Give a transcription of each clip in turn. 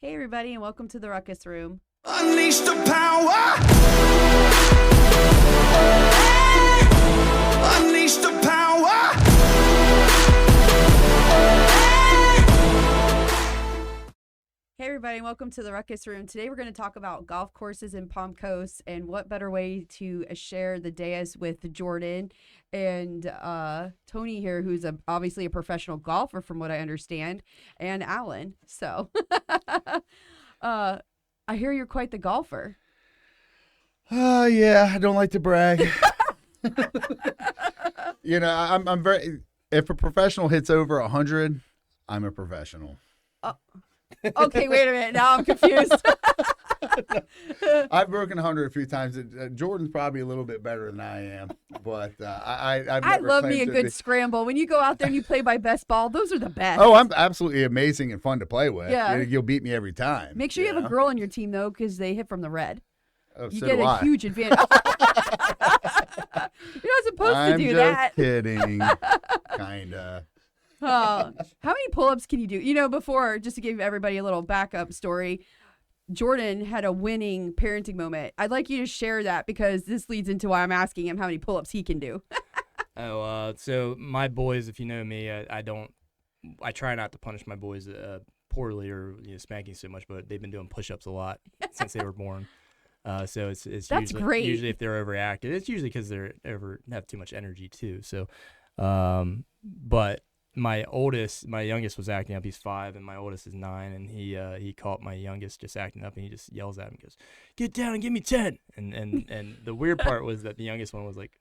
Hey everybody, and welcome to the Ruckus Room. Unleash the power! Unleash the power! Hey everybody, and welcome to the Ruckus Room. Today we're going to talk about golf courses in Palm Coast, and what better way to share the dais with Jordan and Tony here, who's obviously a professional golfer from what I understand, and Alan. So, I hear you're quite the golfer. Yeah, I don't like to brag. I'm very. If a professional hits over 100, I'm a professional. Okay, wait a minute. Now I'm confused. I've broken 100 a few times. Jordan's probably a little bit better than I am, but I love me a good scramble. When you go out there and you play by best ball, those are the best. Oh, I'm absolutely amazing and fun to play with. Yeah. You'll beat me every time. Make sure you have a girl on your team, though, because they hit from the red. Oh, You so get do a I. huge advantage. You're not supposed to do that. I'm just kidding. Kinda. How many pull-ups can you do? You know, before, just to give everybody a little backup story, Jordan had a winning parenting moment. I'd like you to share that because this leads into why I'm asking him how many pull-ups he can do. So my boys, if you know me, I try not to punish my boys poorly or spanking so much, but they've been doing push-ups a lot since they were born. So it's That's great. Usually if they're overactive, it's usually because they're have too much energy too. So, but my youngest was acting up. He's 5, and my oldest is 9. And he caught my youngest just acting up, and he just yells at him, and goes, "Get down and give me 10." And the weird part was that the youngest one was like,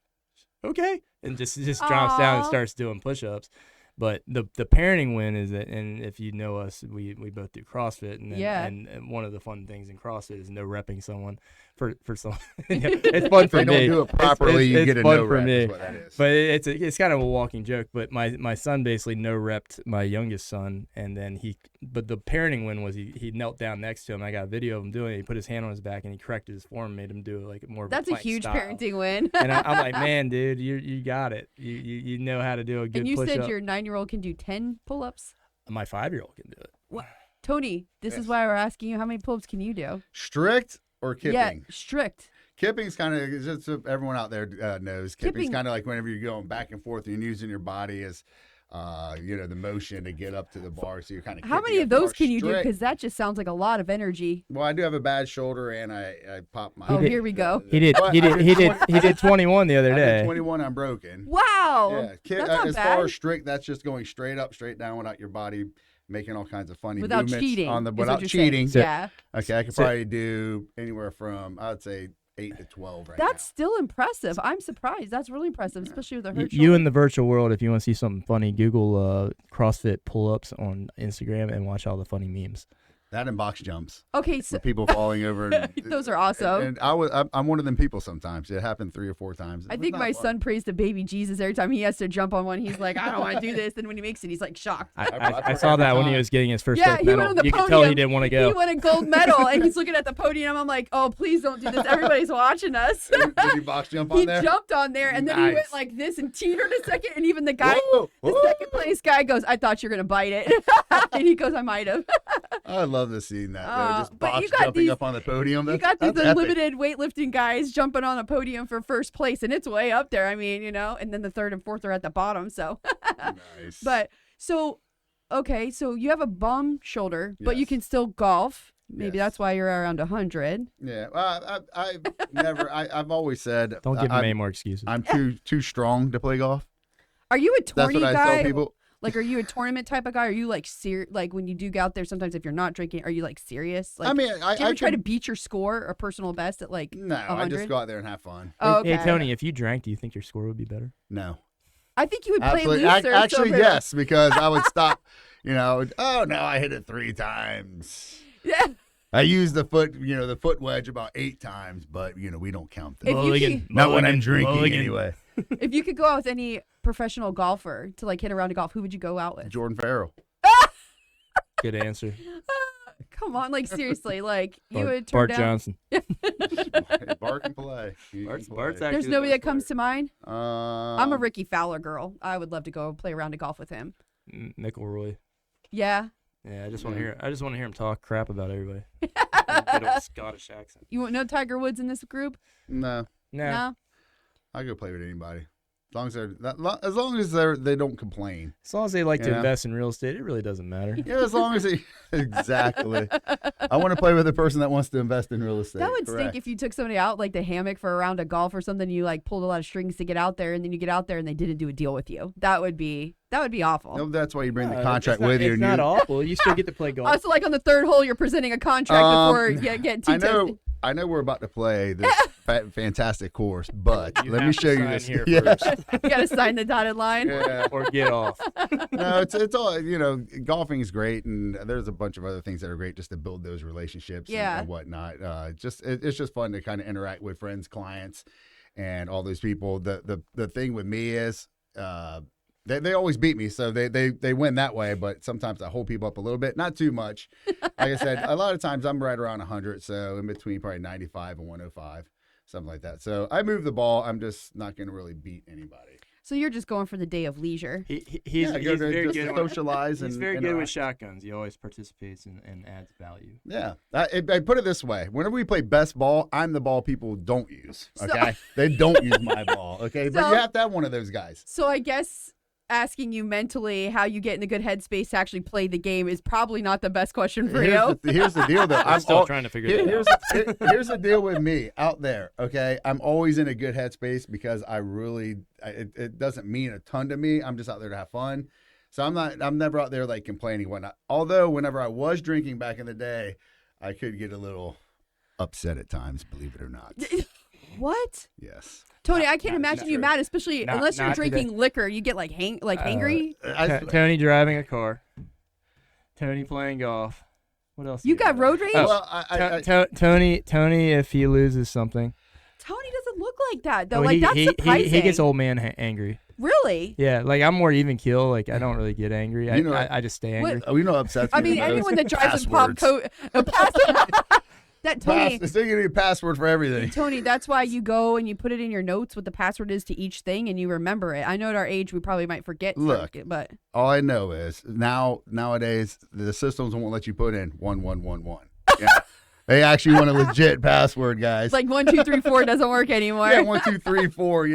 "Okay," and just drops down and starts doing push-ups. But the parenting win is that, and if you know us, we both do CrossFit, and one of the fun things in CrossFit is no repping someone for someone. It's fun for If they me. don't do it properly, you get a fun no for rep, me. is what that is. But it's kind of a walking joke. But my son basically no repped my youngest son, and then but the parenting win was he knelt down next to him. I got a video of him doing it. He put his hand on his back and he corrected his form, made him do it like more. That's of a huge style. parenting win. And I'm like, man, dude, you got it. You know how to do a good And you push-up. said your 9-year-old can do 10 pull-ups? My 5-year-old can do it. What? Tony, this is why we're asking you, how many pull-ups can you do? Strict or kipping? Yeah, strict. Kipping's kind of, just so everyone out there knows, kipping's Kipping- kind of like whenever you're going back and forth, you're using your body as, the motion to get up to the bar. So you're kind of. How many of those can you do? Because that just sounds like a lot of energy. Well, I do have a bad shoulder, and I popped my. Oh, here we go. He did 21 the other I did day. 21. I'm broken. Wow. Yeah. That's not as bad. far as strict, that's just going straight up, straight down without your body making all kinds of funny Without movements cheating. on the is without what you're saying. cheating. Yeah. Okay, I could probably do anywhere from, I would say, 8 to 12 right That's now. still impressive. I'm surprised. That's really impressive, especially with a hurt You in the virtual world, if you want to see something funny, Google CrossFit pull-ups on Instagram and watch all the funny memes. That and box jumps. Okay, so With people falling over. those are awesome. And I'm one of them people sometimes. It happened 3 or 4 times. I think my son prays to baby Jesus every time he has to jump on one. He's like, I don't want to do this. And when he makes it, he's like shocked. I saw that when he was getting his first Yeah, gold he went medal. on the You could tell he podium. didn't want to He go. won a gold medal, and he's looking at the podium. I'm like, oh, please don't do this. Everybody's watching us. Did you box jump on He there? jumped on there, and then he went Nice. like this and teetered a second. And even the guy, Whoa, the whoa. second place guy goes, I thought you were going to bite it. And he goes, I might have. I love to see that. Just but box you got jumping these- up on the podium. You got these unlimited weightlifting guys jumping on a podium for first place, and it's way up there. I mean, and then the third and fourth are at the bottom. So, Nice. but so, okay, so you have a bum shoulder, but you Yes. can still golf. Maybe Yes. that's why you're around 100. Yeah, I've never. I've always said Don't give him I'm, any more excuses. I'm too strong to play golf. Are you a That's tourney what I guy? tell people. Like, are you a tournament type of guy? Are you like like when you do go out there? Sometimes if you're not drinking, are you like serious? Like, I mean, do you ever I try to can- beat your score or personal best at like No, 100? I just go out there and have fun. Oh, okay. Hey, Tony, if you drank, do you think your score would be better? No, I think you would play absolutely. looser. Actually, sober. yes, because I would stop. Oh no, I hit it 3 times. Yeah. I used the foot wedge about 8 times, but we don't count that. If you Mulligan, Not when I'm mulligan, drinking mulligan. anyway. If you could go out with any professional golfer to like hit a round of golf, who would you go out with? Jordan Farrell. Good answer. Come on, like seriously, like you would turn Bart down. Johnson. Bart can play. Bart's There's actually nobody the that comes to mind. I'm I'm a Ricky Fowler girl. I would love to go play a round of golf with him. McElroy. Yeah, Yeah, I just Yeah. want to hear. I just want to hear him talk crap about everybody. Good old Scottish accent. You want no Tiger Woods in this group? No, No, I go play with anybody. As long as they don't complain. as long as they like to Yeah. invest in real estate, it really doesn't matter. Yeah, as long as exactly. I want to play with a person that wants to invest in real estate. That would Correct. stink if you took somebody out like the hammock for a round of golf or something. You like pulled a lot of strings to get out there, and then you get out there and they didn't do a deal with you. That would be awful. No, that's why you bring the No, contract it's not, with you. It's and not you, awful. You still get to play golf. Also, like on the third hole, you're presenting a contract before you get too toasty. I know we're about to play this fantastic course, but You let me have to show you sign this. here Yeah. first, You got to sign the dotted line. Yeah. or get off. No, it's all golfing is great, and there's a bunch of other things that are great just to build those relationships Yeah. and whatnot. It's just fun to kind of interact with friends, clients, and all those people. The thing with me is they always beat me, so they win that way. But sometimes I hold people up a little bit, not too much. Like I said, a lot of times I'm right around 100, so in between probably 95 and 105, something like that. So I move the ball. I'm just not going to really beat anybody. So you're just going for the day of leisure. He's Go very to just good. socialize He's and very good with interact. shotguns. He always participates and adds value. Yeah, I put it this way: whenever we play best ball, I'm the ball people don't use. Okay, they don't use my ball. Okay, but So- you have to have one of those guys. So I guess asking you mentally how you get in a good headspace to actually play the game is probably not the best question for you. Here's the deal, though. I'm still trying to figure that out. Here's the deal with me out there. Okay, I'm always in a good headspace because it doesn't mean a ton to me. I'm just out there to have fun. So I'm never out there like complaining whatnot. Although whenever I was drinking back in the day, I could get a little upset at times. Believe it or not. What? Yes. Tony, I can't not imagine you true. mad, especially Not- unless you're not today. drinking liquor. You get like hangry. Tony driving a car. Tony playing golf. What else? You do got road rage? Oh. Well, Tony, if he loses something, Tony doesn't look like that though. oh, Like that's he surprising. he gets old man angry. Really? Yeah, like I'm more even keel. Like I don't really get angry. You know- I just stay angry. we know upsets. I me mean, the most. anyone that drives in pop Passwords. coat, that Tony. It's still gonna be a password for everything. Tony, that's why you go and you put it in your notes what the password is to each thing and you remember it. I know at our age we probably might forget. Look. But All I know is nowadays the systems won't let you put in 1111. Yeah. They actually want a legit password, guys. it's like 1, 2, 3, 4 doesn't work anymore. yeah, 1, 2, 3, 4.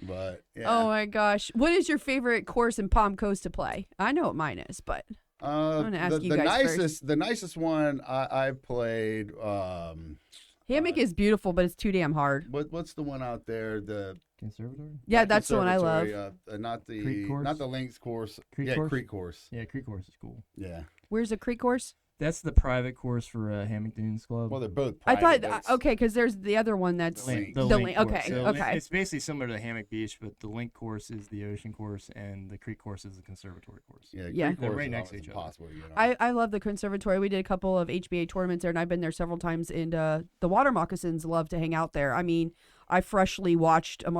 But yeah. Oh my gosh. What is your favorite course in Palm Coast to play? I know what mine is, but I'm gonna ask you the guys nicest, the nicest one I've played. hammock is beautiful, but it's too damn hard. What's the one out there? The Conservatory. Yeah, not that's the one I love. conservatory, not Creek course? not the links course. Creek yeah, course? creek course. Yeah, Creek course is cool. Yeah. Where's the creek course? That's the private course for Hammock Dunes Club. Well, they're both. I Private, thought but it's- okay, because there's the other one that's Link. the link link. course. Okay, So okay. It's basically similar to Hammock Beach, but the link course is the ocean course, and the creek course is the conservatory course. Yeah, Yeah. creek They're course right is next to almost each other. impossible to get on. I love the conservatory. We did a couple of HBA tournaments there, and I've been there several times. And the water moccasins love to hang out there. I mean, I freshly watched a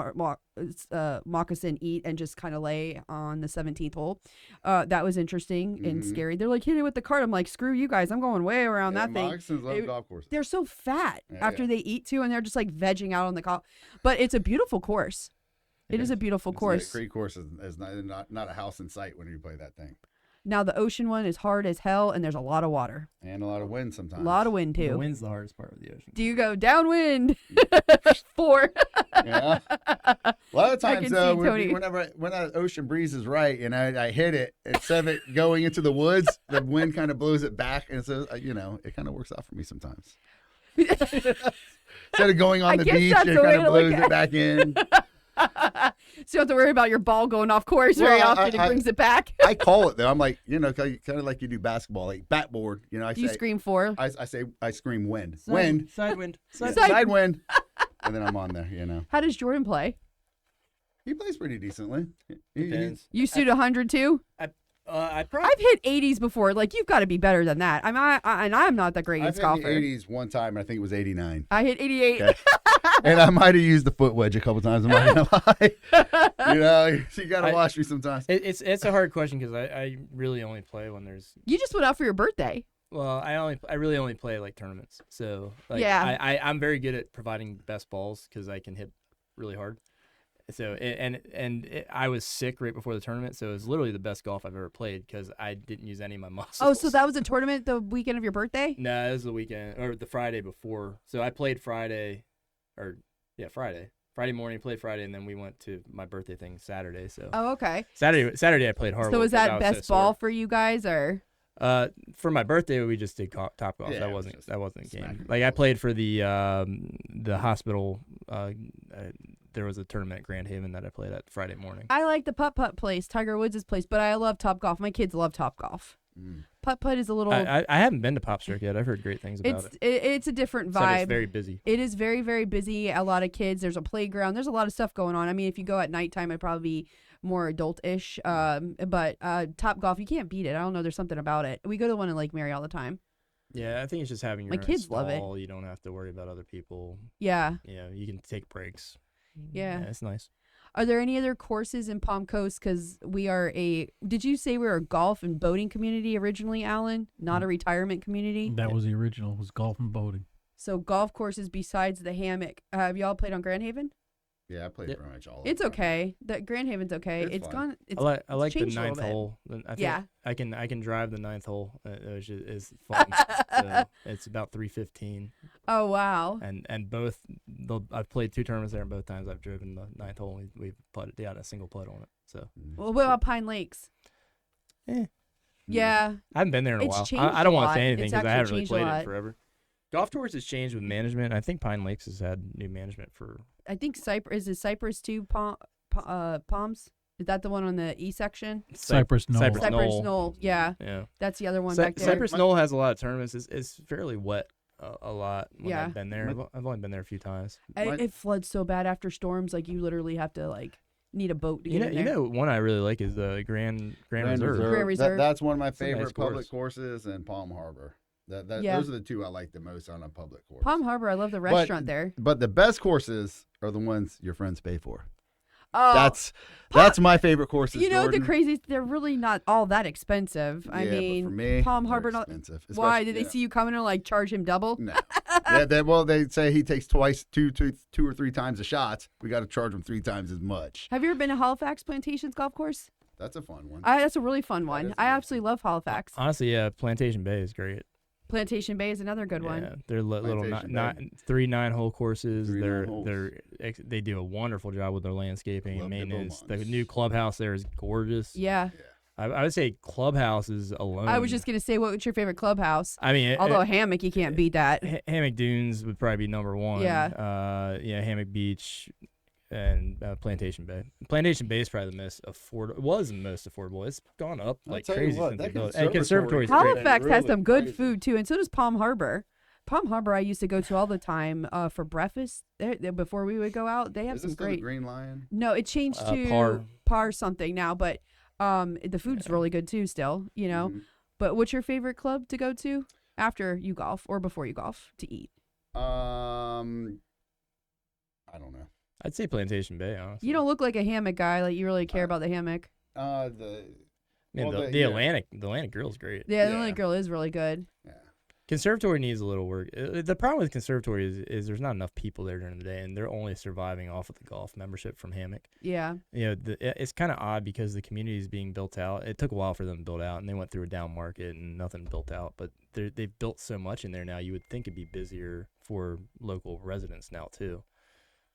moccasin eat and just kind of lay on the 17th hole. That was interesting and Mhm. scary. They're like, hit it with the cart. I'm like, screw you guys. I'm going way around Yeah, that thing. moccasins love It- golf courses. They're so fat Yeah, after yeah. they eat too, and they're just like vegging out on the cop. But it's a beautiful course. It is a beautiful It's course. Creek course is not a house in sight when you play that thing, Now the ocean one is hard as hell, and there's a lot of water, and a lot of wind sometimes. a lot of wind The too. wind's the hardest part of the ocean. Do you go downwind? 4. Yeah. A lot of I times can though, see Tony. when that ocean breeze is right, and I hit it instead of it going into the woods, the wind kind of blows it back, and so it kind of works out for me sometimes. Instead of going on I the guess beach, that's it the way kind to of look blows at it back in. So you don't have to worry about your ball going off course very Well, often. It brings it back. I call it though. I'm like, kind of like you do basketball, like backboard. I You say, scream 4. I scream wind, Side wind. side wind, and then I'm on there. How does Jordan play? He plays pretty decently. He- Depends. You shoot 100 too? I probably I've hit 80s before. Like you've got to be better than that. And I'm not the I've greatest hit golfer. the 80s one time, and I think it was 89. I hit 88. Okay. And I might have used the foot wedge a couple times. I'm not gonna lie. You gotta watch me sometimes. it's a hard question because I really only play when there's You just went out for your birthday. well I really only play like tournaments, so like, Yeah. I'm very good at providing best balls because I can hit really hard, So I was sick right before the tournament, so it was literally the best golf I've ever played because I didn't use any of my muscles. Oh, so that was a tournament the weekend of your birthday? No, it was the weekend or the Friday before. So I played Friday, Friday morning, played Friday, and then we went to my birthday thing Saturday. So Oh, okay. Saturday I played hardwood. So was 'cause I that was best so ball sore. for you guys, or? For my birthday we just did top golf. Yeah, that it was wasn't just that wasn't a game. smacking Like I balls. played for the hospital. There was a tournament at Grand Haven that I played at Friday morning. I like the putt putt place, Tiger Woods' place, but I love Top Golf. My kids love Top Golf. Mm. Putt putt is a little. I haven't been to Popstroke yet. I've heard great things about It's a different Said it's vibe. very busy. It is very, very busy. A lot of kids. There's a playground. There's a lot of stuff going on. I mean, if you go at nighttime, it'd probably be more adult-ish. But Top Golf, you can't beat it. I don't know. There's something about it. We go to the one in Lake Mary all the time. Yeah, I think it's just having your My own kids love it. stall. You don't have to worry about other people. Yeah. You can take breaks. Yeah. It's nice. Are there any other courses in Palm Coast? Because we are did you say we were a golf and boating community originally, Alan? Not a retirement community? That was the original. Was golf and boating. So golf courses besides the hammock. Have y'all played on Grand Haven? Yeah, I played Yep. pretty much all. It's of them. okay. The Grand Haven's okay. It's It's fun. gone. It's, I like the changed a little ninth bit. hole. I think Yeah. I can drive the ninth hole, which is fun. So it's about 315, Oh wow. and I've played 2 tournaments there, and both times I've driven the ninth hole. And we've putted a single putt on it. So Well, what about Pine Lakes? Eh. Yeah. I haven't been there in a It's while. changed I don't a want to lot. say anything It's because I actually haven't really changed a played lot. it forever. Golf Tours has changed with management. I think Pine Lakes has had new management for. I think Cypress is it Cypress too. Palms. Is that the one on the E section? Cypress Knoll. Cypress Cypress Knoll. Knoll. Yeah, Yeah. that's the other one back there. Cypress Knoll has a lot of tournaments. It's fairly wet a lot when Yeah. I've been there. I've only been there a few times. It floods so bad after storms. Like you literally have to need a boat to get in You there. know, one I really like is the Grand Reserve. Grand Reserve. That's one of my It's a nice favorite public course. courses in Palm Harbor. Yeah. Those are the two I like the most on a public course. Palm Harbor. I love the restaurant there. But the best courses are the ones your friends pay for. Oh, That's my favorite courses. you know Jordan. the crazy. They're really not all that expensive. I Yeah, but mean, for me, Palm they're Harbor. Not, expensive. why did they Yeah. see you coming and like charge him double? No. Yeah, they say he takes two or three times the shots. We got to charge him 3 times as much. Have you ever been to Halifax Plantations Golf Course? That's a fun one. That's a really fun one. is a I good absolutely love Halifax. Honestly, yeah, Plantation Bay is great. Plantation Bay is another good one. Yeah, they're little Plantation Bay. 3 9-hole courses. 3 9 They do a wonderful job with their landscaping and Love their maintenance. The Beaumonts. new clubhouse there is gorgeous. Yeah. I would say clubhouses alone. I was just gonna say, what's your favorite clubhouse? I mean, Although a hammock, you can't beat that. Hammock Dunes would probably be number 1. Yeah. Hammock Beach and Plantation Bay. Plantation Bay is probably the most affordable. Was the most affordable. It's gone up like tell you crazy what, since that they built it. And conservatory- conservatory is great. Halifax has really some good crazy. food too, and so does Palm Harbor. Palm Harbor, I used to go to all the time for breakfast. Before we would go out, they have Is some this still the great. Green Lion? No, it changed to Par. par something now, but the food's really good too. Still, Mhm. But what's your favorite club to go to after you golf or before you golf to eat? I don't know. I'd say Plantation Bay, honestly. You don't look like a hammock guy. Like you really care about the hammock. Man, well, the yeah. Atlantic Grill's great. Yeah, the Yeah. Atlantic Grill is really good. Yeah. Conservatory needs a little work. The problem with conservatory is there's not enough people there during the day, and they're only surviving off of the golf membership from Hammock. Yeah. It's kind of odd because the community is being built out. It took a while for them to build out, and they went through a down market and nothing built out. But they've built so much in there now. You would think it'd be busier for local residents now too.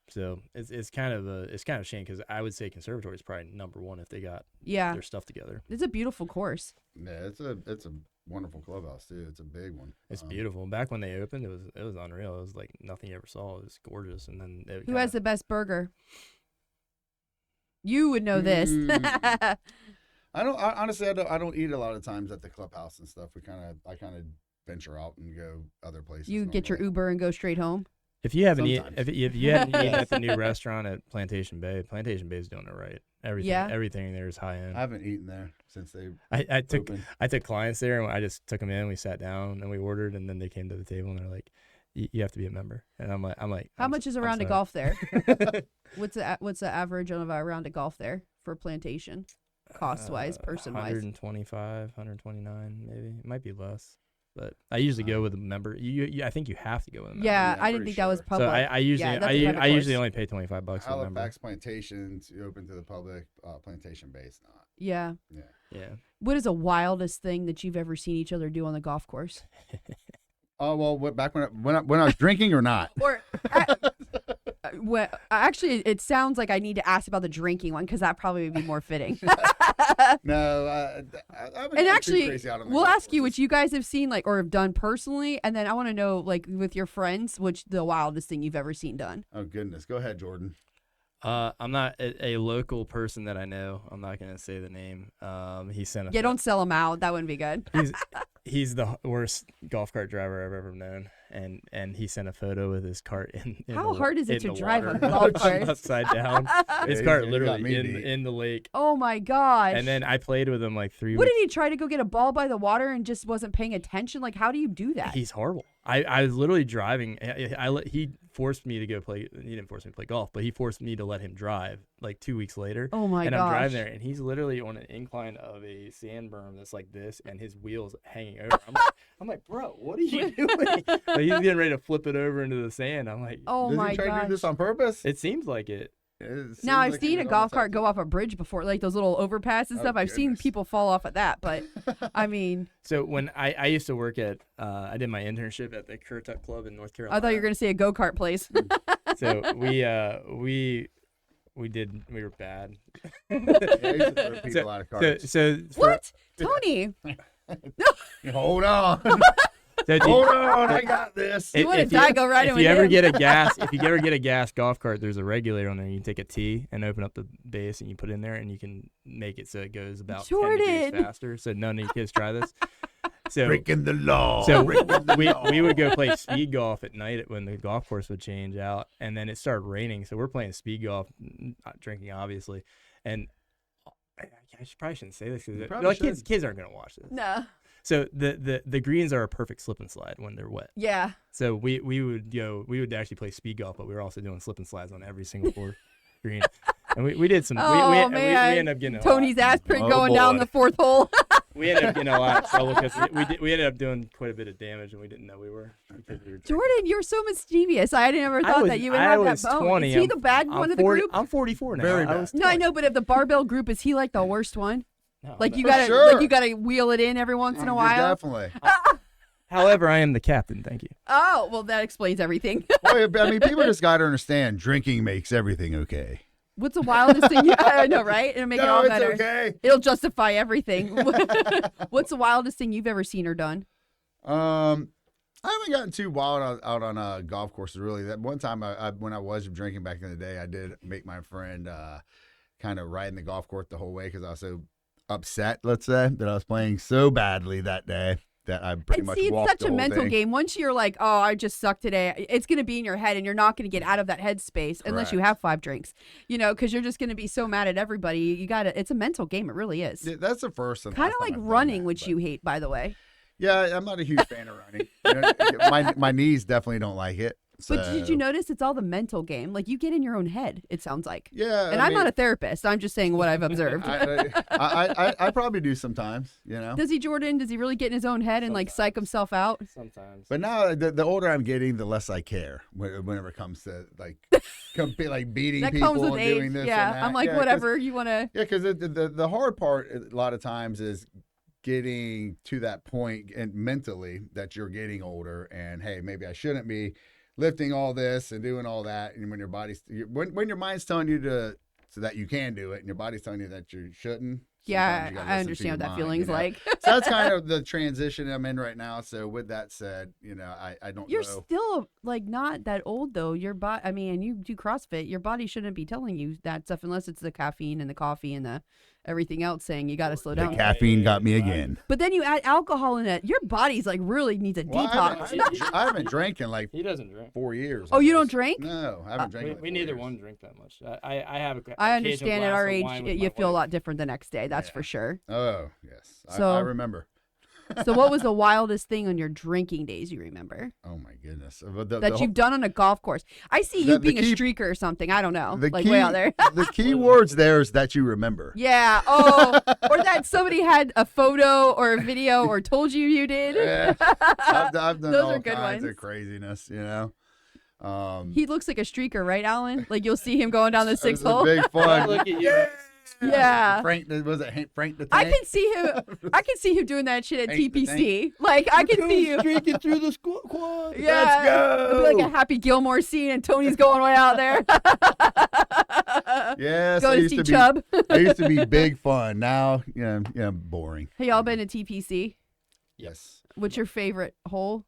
So it's kind of a shame because I would say conservatory is probably number 1 if they got Yeah. their stuff together. It's a beautiful course. Yeah, it's a wonderful clubhouse too. It's a big one. It's beautiful. Back when they opened, it was unreal. It was like nothing you ever saw. It was gorgeous. And then Who has the best burger? You would know this. Honestly, I don't eat a lot of times at the clubhouse and stuff. I kind of venture out and go other places. You get your normally. Uber and go straight home. If you haven't Sometimes. if you hadn't eaten at the new restaurant at Plantation Bay is doing it right. Everything there is high end. I haven't eaten there since they I took opened. I took clients there and I just took them in. We sat down and we ordered, and then they came to the table and they're like, "You have to be a member." And I'm like, How much is a I'm round of sorry. golf there? What's the average of a round of golf there for Plantation, cost wise, person wise? 125, 129, maybe. It might be less. but I usually go with a member. I think you have to go with a member. Yeah, I'm I didn't pretty think that was sure. public. So I usually Yeah, that's a private I usually course. only pay $25 for a member. Halifax Plantation's open to the public. Plantation Bay's not. Yeah. Yeah. Yeah. What is the wildest thing that you've ever seen each other do on the golf course? Oh well, back when I was drinking or not? Or well, actually, it sounds like I need to ask about the drinking one because that probably would be more fitting. No. And actually, we'll ask you what you guys have seen, like, or have done personally, and then I want to know, like, with your friends, which the wildest thing you've ever seen done. Oh goodness, go ahead, Jordan. I'm not a local person that I know. I'm not gonna say the name. He sent a Yeah, don't sell them out. That wouldn't be good. He's the worst golf cart driver I've ever known, and he sent a photo with his cart in How the, hard is it in to the drive water, a golf cart? upside down? His Yeah, cart he's got literally me beat. in the lake. Oh my gosh. And then I played with him like 3 what weeks. did he try to go get a ball by the water and just wasn't paying attention? Like, how do you do that? He's horrible. I was literally driving. He forced me to go play. He didn't force me to play golf, but he forced me to let him drive like 2 weeks later. Oh my and gosh. I'm driving there, and he's literally on an incline of a sand berm that's like this, and his wheels hanging over. I'm like, bro, what are you doing? Like, he's getting ready to flip it over into the sand. I'm like, Oh Does my he try to gosh. do this on purpose? it seems like it. Now, I've seen a golf cart go off a bridge before, like those little overpass and Oh, stuff. I've seen goodness. people fall off at that, but I mean, So when I used to work at, I did my internship at the Currituck Club in North Carolina. I thought you were going to say a go kart place. So we were bad. Yeah, he used to throw people out of carts. So What? Tony, Hold on. so Hold on. I got this. You wanna die, go right in If with you ever him. get a gas, if you ever get a gas golf cart, there's a regulator on there. You can take a T and open up the base, and you put it in there, and you can make it so it goes about 10 Jordan. degrees faster. So none of you kids try this. So Breaking the law. So Breaking the law. we would go play speed golf at night when the golf course would change out, and then it started raining. So we're playing speed golf, not drinking obviously, and I probably shouldn't say this because probably kids aren't gonna watch this. no. So the greens are a perfect slip and slide when they're wet. Yeah. So we would actually play speed golf, but we were also doing slip and slides on every single green. And we did some. Oh, we man. ended up getting a Tony's lot. ass print Oh, going down boy. the fourth hole. We ended up getting a lot of trouble because we ended up doing quite a bit of damage, and we didn't know we were. Because we were drinking. Jordan, you're so mischievous. I never thought that you would have that bone. 20. Is he the bad one of the group? I'm 44 now. Very I bad. was No, I 20. know, but of the barbell group, is he like the worst one? No, Like you For gotta, sure. like you gotta wheel it in every once in a You're while. Definitely. However, I am the captain. Thank you. Oh, well, that explains everything. Well, I mean, people just got to understand drinking makes everything okay. What's the wildest thing you? I know, right? It'll make it No, all it's better. okay. It'll justify everything. What's the wildest thing you've ever seen or done? I haven't gotten too wild out on golf courses really. That one time, when I was drinking back in the day, I did make my friend kind of ride in the golf course the whole way because I was so upset, let's say, that I was playing so badly that day that I pretty And much see, it's walked such the a whole mental thing. game. Once you're like, oh, I just suck today, it's going to be in your head and you're not going to get out of that headspace unless you Correct. have 5 drinks, because you're just going to be so mad at everybody. You got to, it's a mental game. It really is. Yeah, that's the first and Kind of last like time I've done running, that, which but- you hate, by the way. Yeah, I'm not a huge fan of running. You know, my knees definitely don't like it. But did so- you notice it's all the mental game? Like you get in your own head, it sounds like. Yeah, And I'm not a therapist. I'm just saying what I've observed. I probably do sometimes, Does he, Jordan? Does he really get in his own head and like psych himself out? Sometimes. But now, the older I'm getting, the less I care whenever it comes to like beating That people comes with and age. doing this. Yeah, and that. I'm like, Yeah, 'cause- whatever you want to. Yeah, because the hard part a lot of times is getting to that point and mentally that you're getting older and hey, maybe I shouldn't be lifting all this and doing all that. And when when your mind's telling you so that you can do it and your body's telling you that you shouldn't. Yeah, sometimes you gotta I listen to understand your what that mind, feeling's like. So that's kind of the transition I'm in right now. So with that said, I don't You're know. still like not that old though. Your body, I mean, and you do CrossFit. Your body shouldn't be telling you that stuff unless it's the caffeine and the coffee and the everything else saying you got to slow The down. caffeine got me again. But then you add alcohol in it. Your body's like really needs a Well, detox. I haven't drank in like He doesn't drink. 4 years. Oh, you don't almost. drink? No, I haven't drank. in like We 4 neither years. one drink that much. I have a. I occasional understand at glass our of age, wine with you my feel a wife. lot different the next day. That's Yeah. for sure. Oh yes, So- I remember. So what was the wildest thing on your drinking days you remember Oh my goodness. that you've done on a golf course? I see you being a streaker or something. I don't know. Like way out there. The key words there is that you remember. Yeah. Oh, or that somebody had a photo or a video or told you did. Yeah. I've done Those all are good kinds ones. of craziness, He looks like a streaker, right, Alan? Like you'll see him going down the It sixth was a hole. big fun. Look at you. Yeah. Frank, was it Frank the I Tank? can see him. I can see him doing that shit at Tank the TPC. Like I can see you. Streaking through the quad. Yeah. Let's go. It'll be like a Happy Gilmore scene, and Tony's going way out there. Yes, Going to see Chubb. I used to be big fun. Now, boring. Hey, y'all been to TPC? Yes. What's your favorite hole?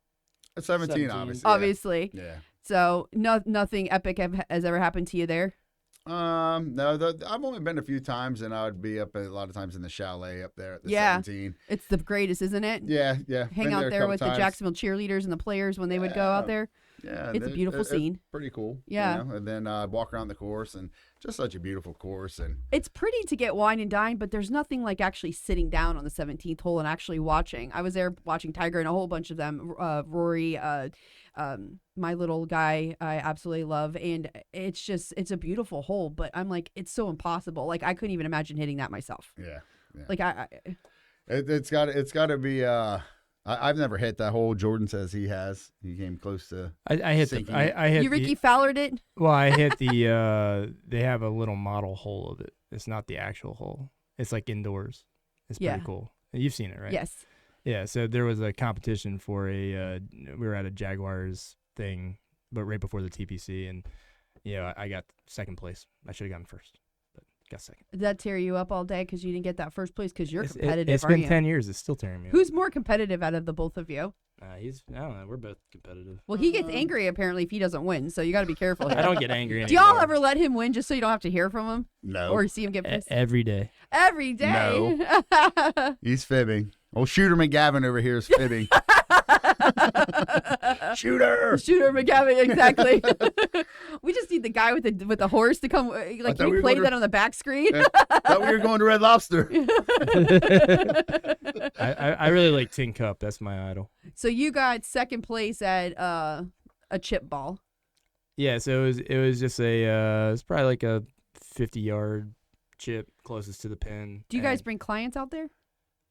17, 17. obviously. Obviously. Yeah. So nothing epic has ever happened to you there. No, I've only been a few times, and I would be up a lot of times in the chalet up there at the Yeah. 17. It's the greatest, isn't it? Yeah. Hang Been out a there couple with the times. Jacksonville cheerleaders and the players when they would go out there. Yeah, It's a beautiful scene. It's pretty cool. Yeah. And then walk around the course, and just such a beautiful course. And It's pretty to get wine and dine, but there's nothing like actually sitting down on the 17th hole and actually watching. I was there watching Tiger and a whole bunch of them. Rory, my little guy, I absolutely love, and it's a beautiful hole. But I'm like, it's so impossible. Like I couldn't even imagine hitting that myself. yeah. Like It's got to be. I've never hit that hole. Jordan says he has. He came close to. I hit sinking. I hit you Ricky Fowlered it. well, I hit the they have a little model hole of it. It's not the actual hole. It's like indoors. It's Yeah. pretty cool. You've seen it, right? Yes. Yeah, so there was a competition for we were at a Jaguars thing, but right before the TPC, and I got second place. I should have gotten first, but got second. Did that tear you up all day because you didn't get that first place because you're It's competitive? been aren't you? 10 years. It's still tearing me up. Who's more competitive out of the both of you? I don't know. We're both competitive. Well, he gets angry apparently if he doesn't win, so you got to be careful here. I don't get angry anymore. Do y'all ever let him win just so you don't have to hear from him No. or see him get pissed? Every day. Every day. He's fibbing. Old Shooter McGavin over here is fibbing. Shooter. Shooter McGavin, exactly. We just need the guy with the horse to come. Like, thought can we we were play going that to- on the back screen? Thought we were going to Red Lobster. I really like Tin Cup. That's my idol. So you got second place at a chip ball. Yeah, so it was just it's probably like a 50-yard chip closest to the pin. Do you guys and bring clients out there?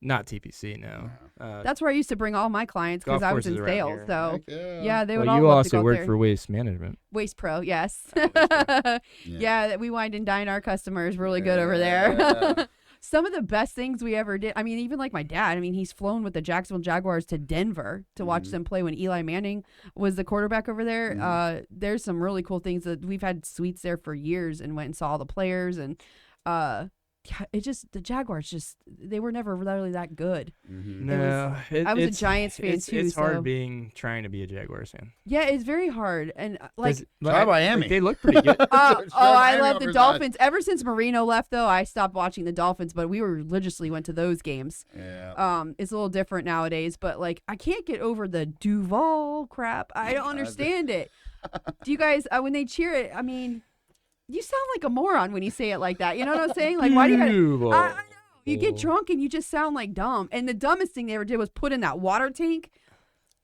not TPC? No. That's where I used to bring all my clients because Golf I was in courses around sales. here. So Heck yeah, they would well, all you love to also go work there. for Waste Management. Waste Pro, yes. Yeah. Yeah, we wine and dine our customers really good over there. Yeah. Some of the best things we ever did. I mean, even like my dad. I mean, he's flown with the Jacksonville Jaguars to Denver to watch them play when Eli Manning was the quarterback over there. There's some really cool things that we've had suites there for years and went and saw the players and yeah, the Jaguars they were never really that good. No, I was a Giants fan it's, too. It's hard so. trying to be a Jaguars fan. Yeah, it's very hard and like. 'Cause, Try Miami. they look pretty good. I Miami love over the that. Dolphins. Ever since Marino left, though, I stopped watching the Dolphins. But we religiously went to those games. Yeah. It's a little different nowadays. But like, I can't get over the Duval crap. I don't understand it. Do you guys when they cheer it? I mean, you sound like a moron when you say it like that. You know what I'm saying? Like, why do you? Gotta, I know. You get drunk and you just sound like dumb. And the dumbest thing they ever did was put in that water tank.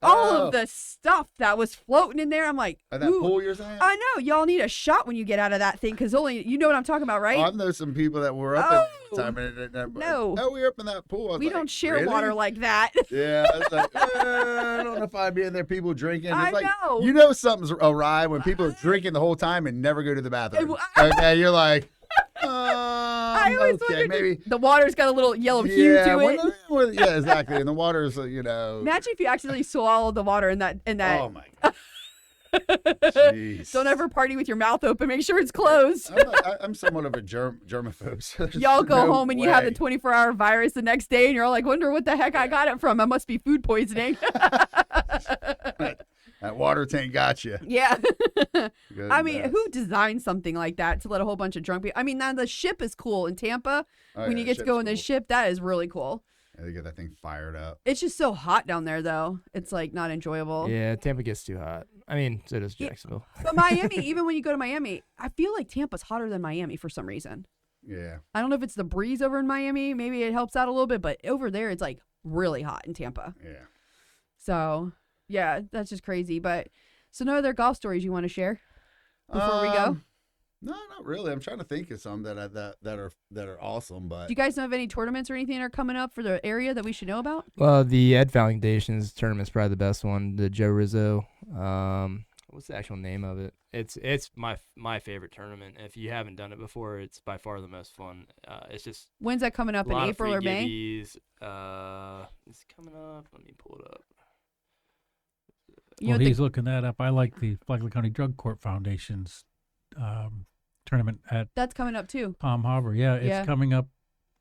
All of the stuff that was floating in there, I'm like, At that ooh. pool you're saying? I know y'all need a shot when you get out of that thing because only you know what I'm talking about, right? Oh, I've known some people that were up at the time. No. Oh, we were up in that pool. I was We like, don't share really? water like that. Yeah, it's like, I don't know if I'd be in there, people drinking. It's I like, know. You know something's awry when people are drinking the whole time and never go to the bathroom. It- Okay, you're like, I always okay, wondered maybe. the water's got a little yellow hue Yeah, to it. yeah, exactly. And the water's, Imagine if you accidentally swallowed the water in that. oh my God. Jeez. Don't ever party with your mouth open. Make sure it's closed. I'm somewhat of a germaphobe. So there's Y'all go no home and you have the way. 24-hour virus the next day, and you're all like, wonder what the heck I got it from. It must be food poisoning. That water tank got you. Yeah. I mean, Goodness. who designed something like that to let a whole bunch of drunk people? I mean, now the ship is cool in Tampa. Oh, When yeah, you get to go ship's in the cool. ship, that is really cool. Yeah, they get that thing fired up. It's just so hot down there, though. It's like not enjoyable. Yeah, Tampa gets too hot. I mean, so does Yeah. Jacksonville. But Miami, even when you go to Miami, I feel like Tampa's hotter than Miami for some reason. Yeah. I don't know if it's the breeze over in Miami. Maybe it helps out a little bit, but over there it's like really hot in Tampa. Yeah. So, yeah, that's just crazy. But so no other golf stories you want to share before we go? No, not really. I'm trying to think of some that are awesome, but Do you guys know of any tournaments or anything that are coming up for the area that we should know about? Well, the Ed Foundations tournament's probably the best one. The Joe Rizzo. What's the actual name of it? It's my favorite tournament. If you haven't done it before, it's by far the most fun. It's just When's that coming up a in lot April of or free May? gibbies. It's coming up. Let me pull it up. You Well, know, he's looking that up. I like the Flagler County Drug Court Foundation's tournament at that's coming up too. Palm Harbor. Yeah, it's Yeah. coming up.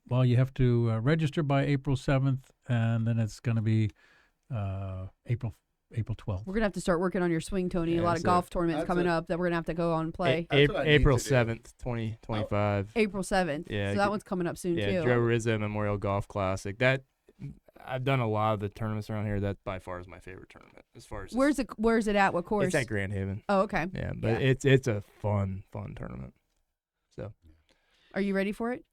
Well, you have to register by April 7th, and then it's going to be April 12th. We're gonna have to start working on your swing, Tony. Yeah, a lot of golf tournaments that's coming it. up that we're gonna have to go on and play. That's what I need April to do. 7th, 2025. April 7th. Yeah, So that one's coming up soon Yeah, too. Joe Rizzo Memorial Golf Classic. That I've done a lot of the tournaments around here. That by far is my favorite tournament as far as Where's it at? What course? It's at Grand Haven. Oh, okay. Yeah, but Yeah. it's a fun tournament. So Are you ready for it?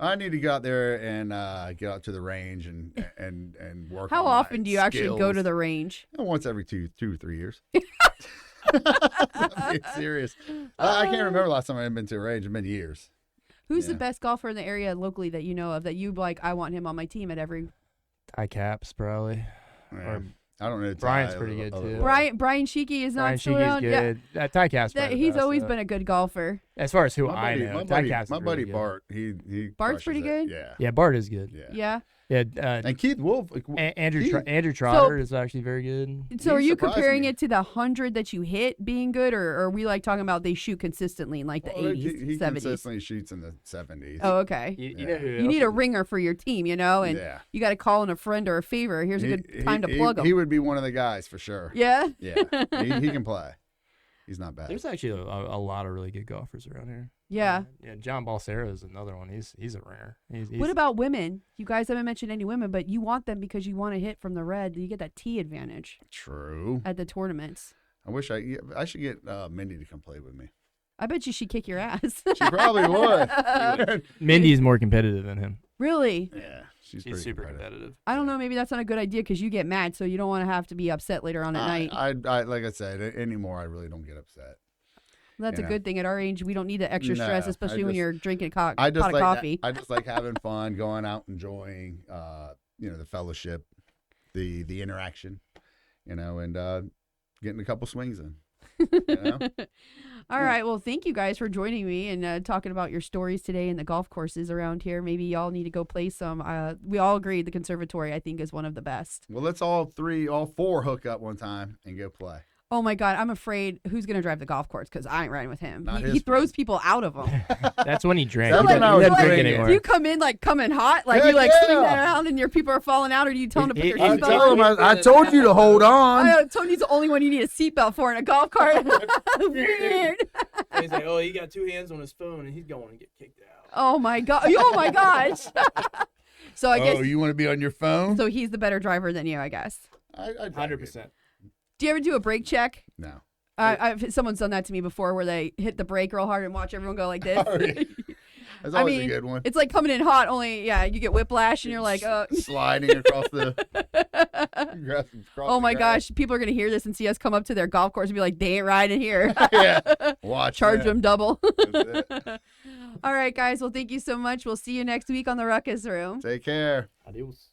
I need to go out there and get out to the range and work. How on my often do you actually go to skills. the range? Once every two or 3 years. I'm being serious. I can't remember last time I've been to a range. It's been years. Who's the Yeah. best golfer in the area locally that you know of that you like? I want him on my team at every. Ty Caps probably. Yeah. Or I don't know. Brian's pretty good, too. Brian Sheeky is not Brian still Sheeky's around. Yeah, good. Ty Caps. that, probably the he's best, always though. been a good golfer. As far as who My I buddy, know, my Ty buddy, Caps. my is buddy really good. Bart. He Bart's crushes pretty it. good? Yeah. Yeah, Bart is good. Yeah. Yeah. Yeah. And Keith Wolf. Andrew Keith- Andrew Trotter is actually very good. So are He you surprised comparing me. it to the 100 that you hit being good, or are we like talking about they shoot consistently in like the Well, 80s, he 70s? consistently shoots in the 70s. Oh, okay. You know who You else need a is- ringer for your team, you know, and yeah. you got to call in a friend or a favor. Here's a good time to plug him. He would be one of the guys for sure. Yeah. Yeah. he can play. He's not bad. There's actually a lot of really good golfers around here. Yeah. Yeah, John Balsero is another one. He's a ringer. He's What about women? You guys haven't mentioned any women, but you want them because you want to hit from the red. You get that tee advantage True. at the tournaments. I wish I should get Mindy to come play with me. I bet you she'd kick your ass. She probably would. Mindy's more competitive than him. Really? Yeah, she's He's pretty super competitive. competitive. I don't know. Maybe that's not a good idea because you get mad, so you don't want to have to be upset later on at night. I like I said anymore. I really don't get upset. That's a know. good thing. At our age, we don't need the extra No, stress, I especially when just- you're drinking a pot I just of like coffee. I just like having fun, going out, enjoying, the fellowship, the interaction, and getting a couple swings in. You know? All right. Well, thank you guys for joining me and talking about your stories today and the golf courses around here. Maybe y'all need to go play some. We all agree the conservatory, I think, is one of the best. Well, let's all four hook up one time and go play. Oh, my God. I'm afraid who's going to drive the golf course because I ain't riding with him. Not He his throws friend. people out of them. That's when he drank. That's He when doesn't- I he was doesn't drink drinking. anymore. Do you come in like coming hot? Like Heck you like swing yeah. that around and your people are falling out, or do you tell them to put He- their he- seatbelt tell on? him I told you to hold on. Tony's the only one you need a seatbelt for in a golf cart. Weird. He's like, oh, he got two hands on his phone and he's going to get kicked out. Oh my god. Oh my gosh. So I guess Oh, you want to be on your phone? so he's the better driver than you, I guess. I 100%. Do you ever do a brake check? No. Someone's done that to me before where they hit the brake real hard and watch everyone go like this. Oh, yeah. That's I always mean, a good one. It's like coming in hot, only you get whiplash and you're like, Sliding across the. oh my gosh, people are gonna hear this and see us come up to their golf course and be like, they ain't riding here. Yeah. Watch. Charge that. them double. That's it. All right, guys. Well, thank you so much. We'll see you next week on the Ruckus Room. Take care. Adios.